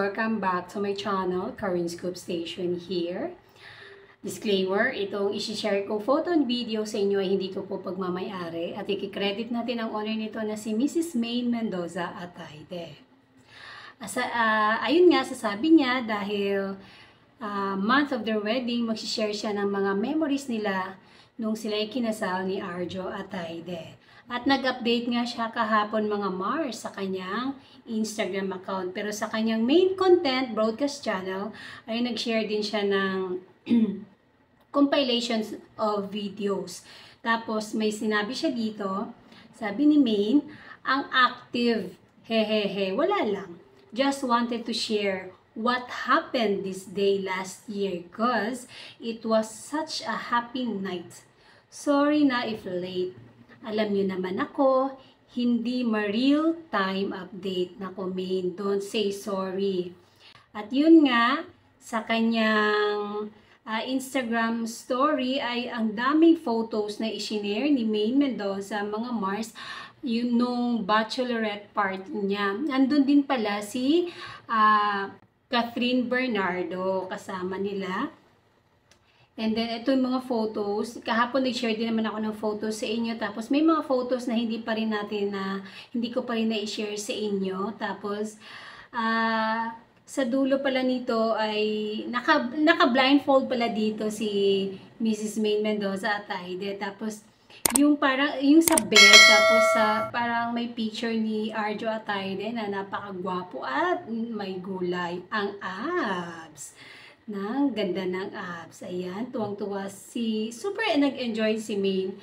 welcome back to my channel, Karin Scoop Station here. Disclaimer, itong isi-share ko photo and video sa inyo ay hindi ko po pagmamayari at i-credit natin ang owner nito na si Mrs. Maine Mendoza Atayde. Ayun nga, sasabi niya dahil month of their wedding, mag-share siya ng mga memories nila nung sila ay kinasal ni Arjo Atayde. At nag-update nga siya kahapon mga Mars sa kanyang Instagram account. Pero sa kanyang main content broadcast channel ay nag-share din siya ng compilations of videos. Tapos may sinabi siya dito, sabi ni Maine, ang active, hehehe, wala lang. Just wanted to share what happened this day last year because it was such a happy night. Sorry na if late. Alam niyo naman ako, hindi ma-real time update na Maine. Don't say sorry. At yun nga, sa kanyang Instagram story ay ang daming photos na isinare ni Maine Mendoza, mga Mars, yun nung bachelorette party niya. Nandun din pala si Catherine Bernardo kasama nila. And then, ito yung mga photos. Kahapon, nag-share din naman ako ng photos sa inyo. Tapos, may mga photos na hindi ko pa rin na-share sa inyo. Tapos, sa dulo pala nito ay, naka-blindfold pala dito si Mrs. Maine Mendoza Atayde. Tapos, yung sa bed, tapos parang may picture ni Arjo Atayde na napakagwapo at may gulay. Ang abs. Ganda ng abs. Ayan, tuwang-tuwa super nag-enjoy si Maine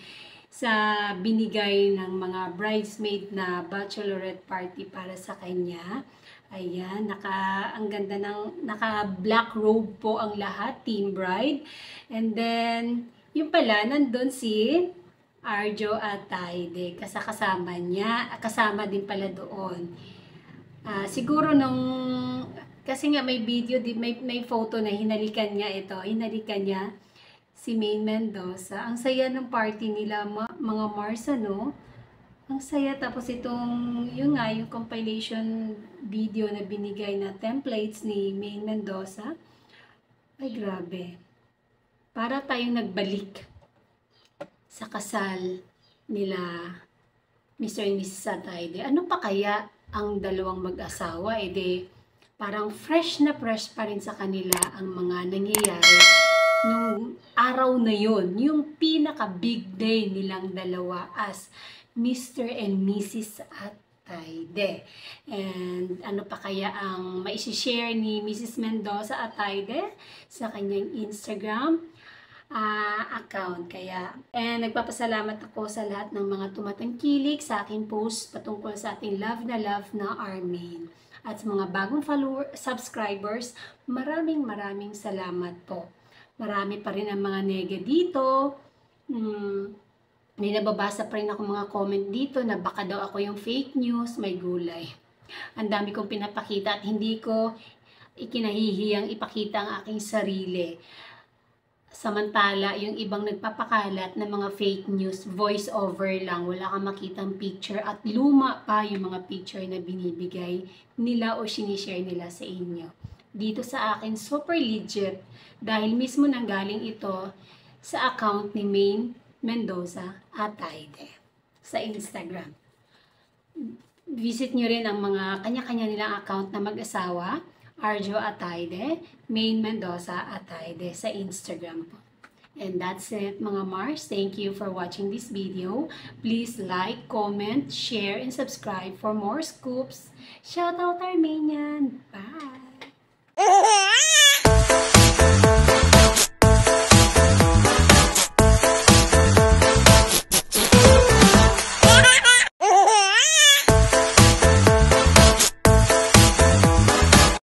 sa binigay ng mga bridesmaid na bachelorette party para sa kanya. Ayan, ang ganda naka-black robe po ang lahat, team bride. And then, yung pala, nandun si Arjo Atayde, kasama din pala doon. Siguro kasi nga may video, may photo na hinalikan niya si Maine Mendoza. Ang saya ng party nila, mga Mars, no? Ang saya. Tapos yung compilation video na binigay na templates ni Maine Mendoza. Ay, grabe. Para tayong nagbalik sa kasal nila Mr. and Mrs. Atayde. Ano pa kaya ang dalawang mag-asawa? Parang fresh na fresh pa rin sa kanila ang mga nangyayari nung araw na yun. Yung pinaka-big day nilang dalawa as Mr. and Mrs. Atayde. And ano pa kaya ang maisishare ni Mrs. Mendoza Atayde sa kanyang Instagram account. And nagpapasalamat ako sa lahat ng mga tumatangkilik sa aking post patungkol sa ating love na Armin. At sa mga bagong subscribers, maraming salamat po. Marami pa rin ang mga nega dito. May nababasa pa rin ako mga comment dito na baka daw ako yung fake news, may gulay. Ang dami kong pinapakita at hindi ko ikinahihiyang ipakita ang aking sarili. Samantala, yung ibang nagpapakalat ng mga fake news, voice over lang, wala kang makitang picture at luma pa yung mga picture na binibigay nila o sinishare nila sa inyo. Dito sa akin, super legit dahil mismo nanggaling ito sa account ni Maine Mendoza Atayde sa Instagram. Visit nyo rin ang mga kanya-kanya nilang account na mag-asawa, Arjo Atayde, Maine Mendoza Atayde sa Instagram po. And that's it mga Mars. Thank you for watching this video. Please like, comment, share, and subscribe for more scoops. Shout out Armenian. Bye!